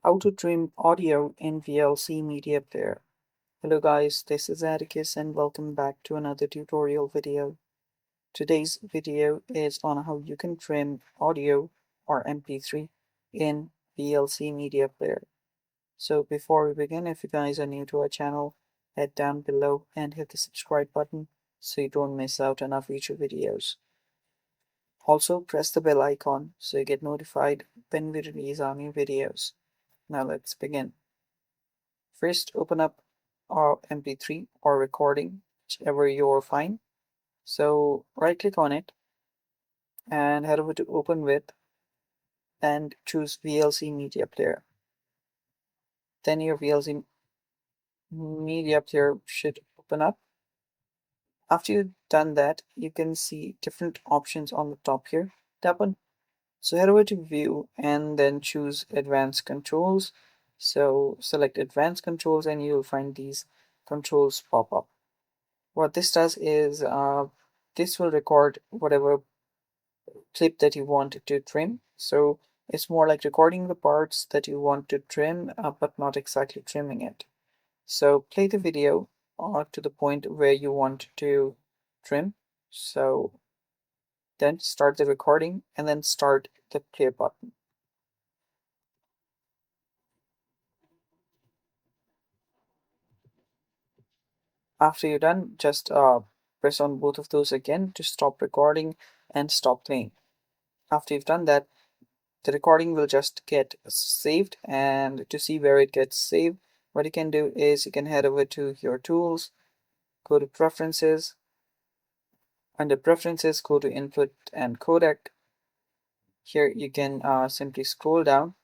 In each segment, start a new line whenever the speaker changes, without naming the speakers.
How to trim audio in VLC Media Player. Hello guys, this is Atticus and welcome back to another tutorial video. Today's video is on how you can trim audio or MP3 in VLC Media Player. So before we begin, if you guys are new to our channel, head down below and hit the subscribe button so you don't miss out on our future videos. Also press the bell icon so you get notified when we release our new videos. Now let's begin. First, open up our MP3 or recording, whichever you're fine. So right click on it and head over to Open With and choose VLC Media Player. Then your VLC Media Player should open up. After you've done that, you can see different options on the top here. Tap on. So head over to View and then choose Advanced Controls. So select Advanced Controls and you'll find these controls pop up. What this does is this will record whatever clip that you want to trim. So it's more like recording the parts that you want to trim, but not exactly trimming it. So play the video to the point where you want to trim. So then start the recording and then start the play button. After you're done, just press on both of those again to stop recording and stop playing. After you've done that, the recording will just get saved, and to see where it gets saved, what you can do is you can head over to your tools, go to preferences. Under preferences, go to input and codec. Here you can simply scroll down.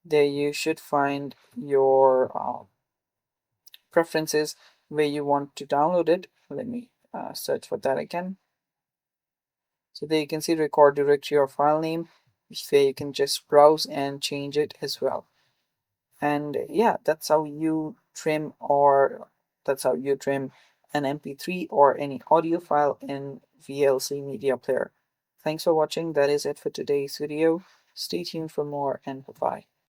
There you should find your preferences where you want to download it. Let me search for that again. So there you can see record directory or file name, where you can just browse and change it as well. And yeah, that's how you trim an MP3 or any audio file in VLC Media Player. Thanks for watching. That is it for today's video. Stay tuned for more and bye-bye.